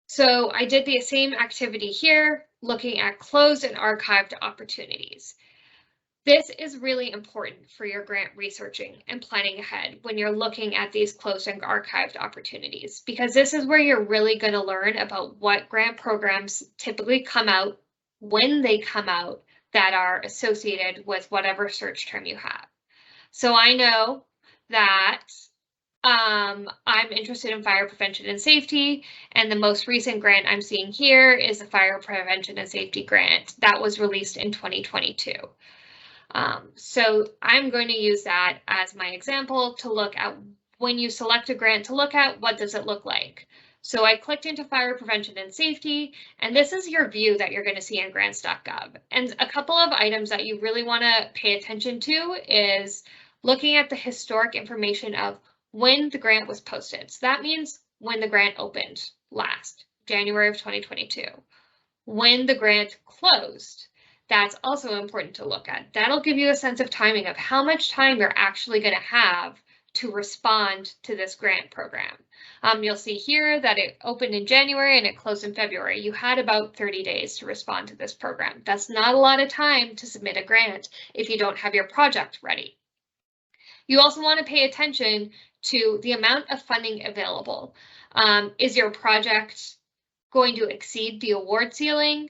So I did the same activity here, looking at closed and archived opportunities. This is really important for your grant researching and planning ahead when you're looking at these closed and archived opportunities, because this is where you're really going to learn about what grant programs typically come out, when they come out, that are associated with whatever search term you have. So I know that I'm interested in fire prevention and safety, and the most recent grant I'm seeing here is the fire prevention and safety grant that was released in 2022. So I'm going to use that as my example to look at when you select a grant to look at what does it look like. So I clicked into fire prevention and safety, and this is your view that you're going to see in grants.gov. And a couple of items that you really want to pay attention to is looking at the historic information of when the grant was posted. So that means when the grant opened last, January of 2022. When the grant closed, that's also important to look at. That'll give you a sense of timing of how much time you're actually going to have to respond to this grant program. You'll see here that it opened in January and it closed in February. You had about 30 days to respond to this program. That's not a lot of time to submit a grant if you don't have your project ready. You also want to pay attention to the amount of funding available. Is your project going to exceed the award ceiling?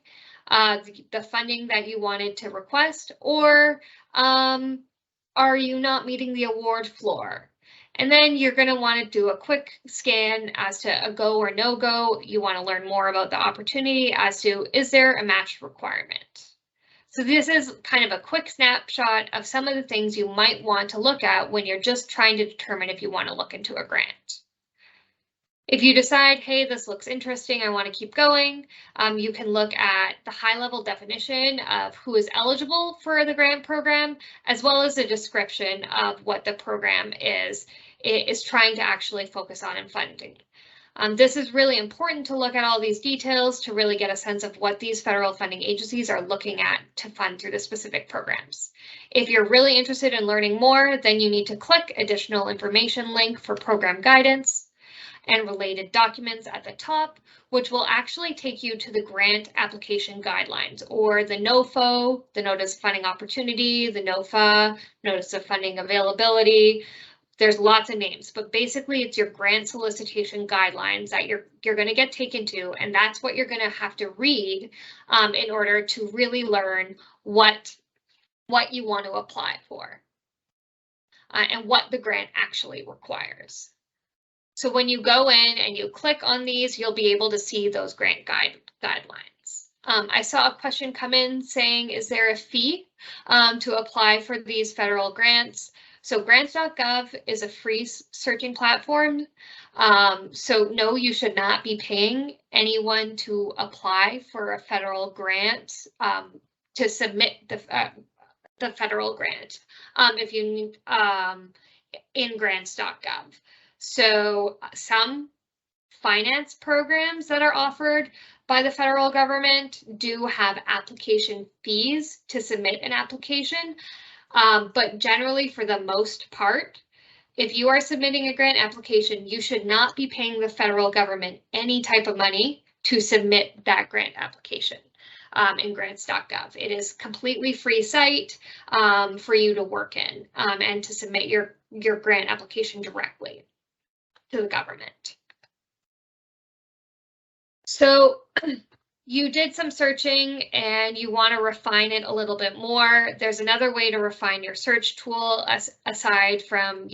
The funding that you wanted to request, or are you not meeting the award floor? And then you're going to want to do a quick scan as to a go or no go. You want to learn more about the opportunity as to, is there a match requirement? So this is kind of a quick snapshot of some of the things you might want to look at when you're just trying to determine if you want to look into a grant. If you decide, hey, this looks interesting, I want to keep going, you can look at the high-level definition of who is eligible for the grant program, as well as a description of what the program is trying to actually focus on and funding. This is really important to look at all these details to really get a sense of what these federal funding agencies are looking at to fund through the specific programs. If you're really interested in learning more, then you need to click additional information link for program guidance and related documents at the top, which will actually take you to the grant application guidelines, or the NOFO, the Notice of Funding Opportunity, the NOFA, Notice of Funding Availability. There's lots of names, but basically it's your grant solicitation guidelines that you're going to get taken to, and that's what you're going to have to read in order to really learn what you want to apply for and what the grant actually requires. So when you go in and you click on these, you'll be able to see those grant guidelines. I saw a question come in saying, is there a fee to apply for these federal grants? So grants.gov is a free searching platform. So no, you should not be paying anyone to apply for a federal grant to submit the federal grant if you need in grants.gov. So some finance programs that are offered by the federal government do have application fees to submit an application. But generally, for the most part, if you are submitting a grant application, you should not be paying the federal government any type of money to submit that grant application in grants.gov. It is completely free site for you to work in and to submit your grant application directly to the government. So you did some searching and you want to refine it a little bit more. There's another way to refine your search tool aside from,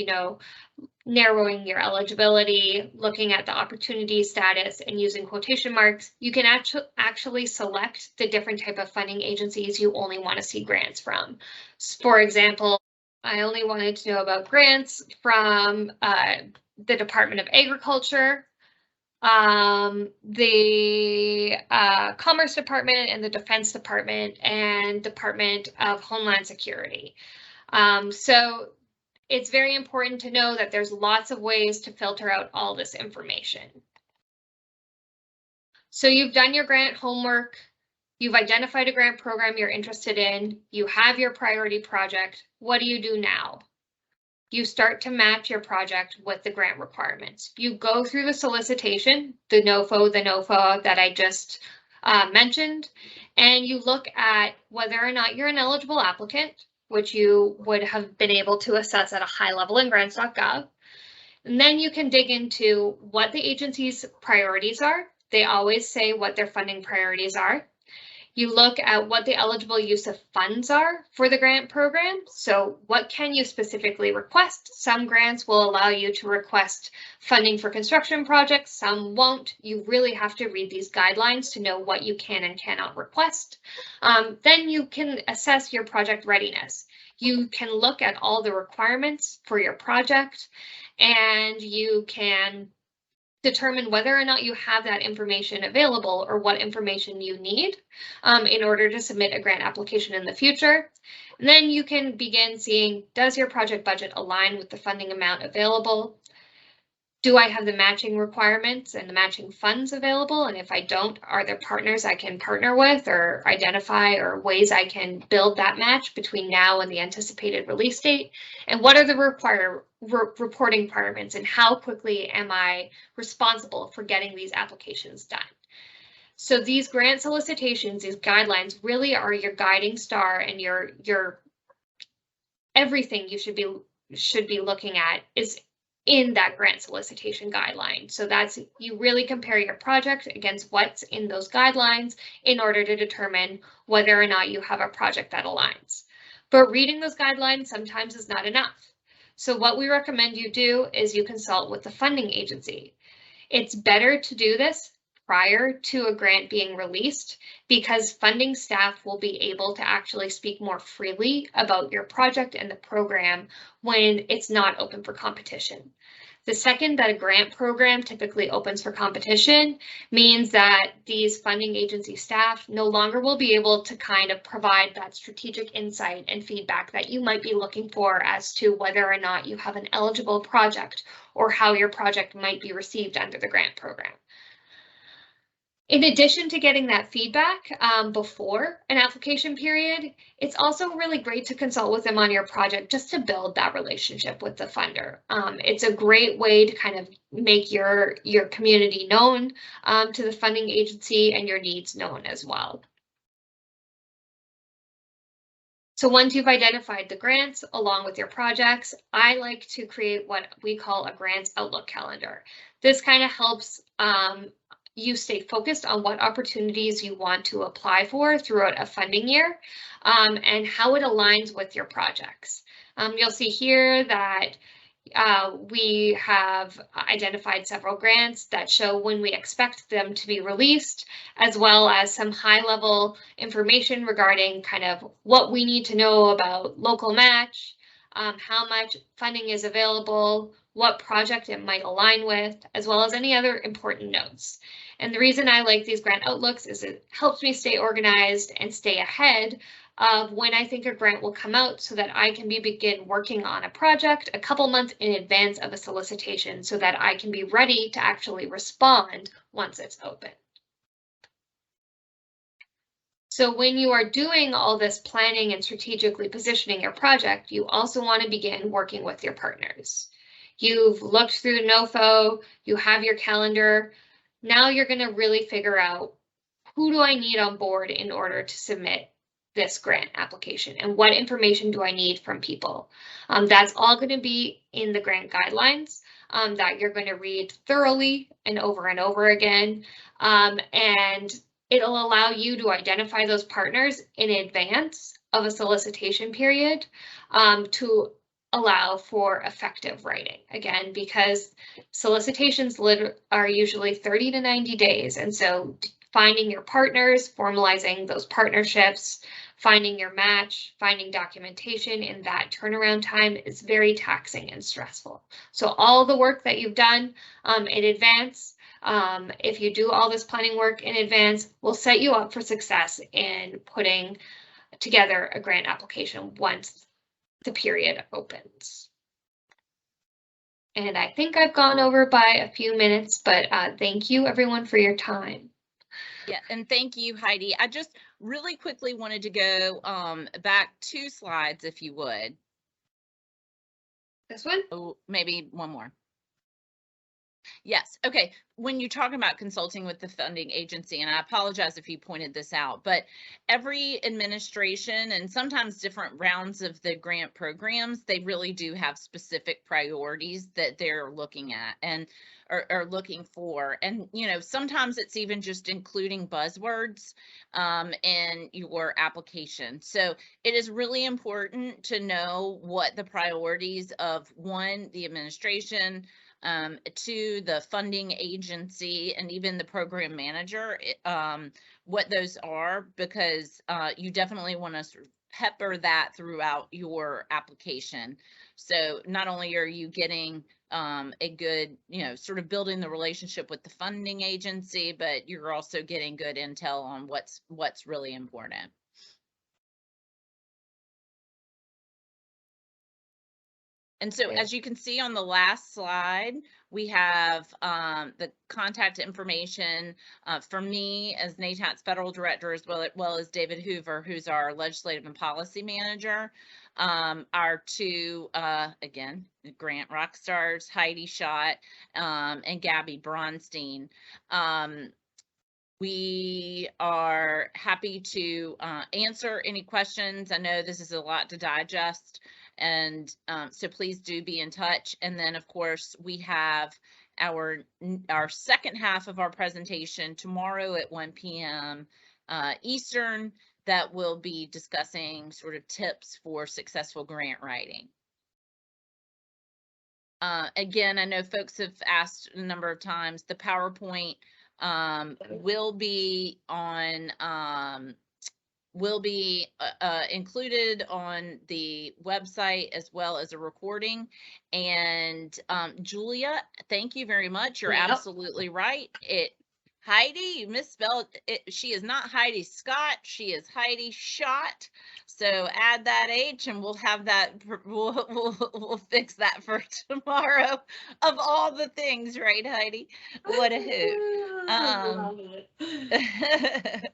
narrowing your eligibility, looking at the opportunity status and using quotation marks. You can actually select the different type of funding agencies you only want to see grants from. For example, I only wanted to know about grants from the Department of Agriculture, the Commerce Department and the Defense Department and Department of Homeland Security. So it's very important to know that there's lots of ways to filter out all this information. So you've done your grant homework, you've identified a grant program you're interested in, you have your priority project. What do you do now? You start to match your project with the grant requirements. You go through the solicitation, the NOFA that I just mentioned, and you look at whether or not you're an eligible applicant, which you would have been able to assess at a high level in grants.gov. And then you can dig into what the agency's priorities are. They always say what their funding priorities are. You look at what the eligible use of funds are for the grant program. So what can you specifically request? Some grants will allow you to request funding for construction projects, some won't. You really have to read these guidelines to know what you can and cannot request. Then you can assess your project readiness. You can look at all the requirements for your project and you can determine whether or not you have that information available or what information you need in order to submit a grant application in the future. And then you can begin seeing, does your project budget align with the funding amount available? Do I have the matching requirements and the matching funds available? And if I don't, are there partners I can partner with or identify or ways I can build that match between now and the anticipated release date? And what are the reporting requirements and how quickly am I responsible for getting these applications done? So these grant solicitations, these guidelines really are your guiding star and your everything you should be looking at is in that grant solicitation guideline. So that's, you really compare your project against what's in those guidelines in order to determine whether or not you have a project that aligns. But reading those guidelines sometimes is not enough. So what we recommend you do is you consult with the funding agency. It's better to do this prior to a grant being released because funding staff will be able to actually speak more freely about your project and the program when it's not open for competition. The second that a grant program typically opens for competition means that these funding agency staff no longer will be able to kind of provide that strategic insight and feedback that you might be looking for as to whether or not you have an eligible project or how your project might be received under the grant program. In addition to getting that feedback before an application period, it's also really great to consult with them on your project just to build that relationship with the funder. It's a great way to kind of make your community known to the funding agency and your needs known as well. So once you've identified the grants along with your projects, I like to create what we call a grants outlook calendar. This kind of helps you stay focused on what opportunities you want to apply for throughout a funding year and how it aligns with your projects. You'll see here that we have identified several grants that show when we expect them to be released, as well as some high-level information regarding kind of what we need to know about local match, how much funding is available, what project it might align with, as well as any other important notes. And the reason I like these grant outlooks is it helps me stay organized and stay ahead of when I think a grant will come out so that I can begin working on a project a couple months in advance of a solicitation so that I can be ready to actually respond once it's open. So when you are doing all this planning and strategically positioning your project, you also want to begin working with your partners. You've looked through the NOFO, you have your calendar. Now you're going to really figure out who do I need on board in order to submit this grant application and what information do I need from people. That's all going to be in the grant guidelines that you're going to read thoroughly and over again. And it'll allow you to identify those partners in advance of a solicitation period to allow for effective writing. Again, because solicitations are usually 30 to 90 days. And so finding your partners, formalizing those partnerships, finding your match, finding documentation in that turnaround time is very taxing and stressful. So all the work that you've done in advance, if you do all this planning work in advance, will set you up for success in putting together a grant application once the period opens. And I think I've gone over by a few minutes, but thank you everyone for your time. Yeah, and thank you, Heidi. I just really quickly wanted to go back 2 slides, if you would. This one? Oh, maybe one more. Yes. Okay. When you're talking about consulting with the funding agency, and I apologize if you pointed this out, but every administration and sometimes different rounds of the grant programs, they really do have specific priorities that they're looking at and are looking for. And, you know, sometimes it's even just including buzzwords in your application. So it is really important to know what the priorities of, one, the administration, to the funding agency and even the program manager, what those are, because you definitely want to sort of pepper that throughout your application. So not only are you getting a good, you know, sort of building the relationship with the funding agency, but you're also getting good intel on what's really important. And so as you can see on the last slide, we have the contact information for me as NATaT's Federal Director, as well as David Hoover, who's our Legislative and Policy Manager. Our 2, again, grant rock stars, Heidi Schott and Gabby Bronstein. We are happy to answer any questions. I know this is a lot to digest. And so please do be in touch. And then, of course, we have our second half of our presentation tomorrow at 1 p.m. Eastern that will be discussing sort of tips for successful grant writing. Again, I know folks have asked a number of times, the PowerPoint will be on will be included on the website as well as a recording. And Julia, thank you very much. You're Yep. absolutely right. Heidi, you misspelled it. She is not Heidi Schott. She is Heidi Schott. So add that H and we'll have that. We'll fix that for tomorrow. Of all the things, right, Heidi? What a hoot. Love it.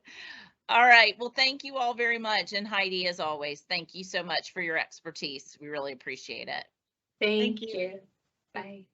All right. Well, thank you all very much. And Heidi, as always, thank you so much for your expertise. We really appreciate it. Thank you. Bye.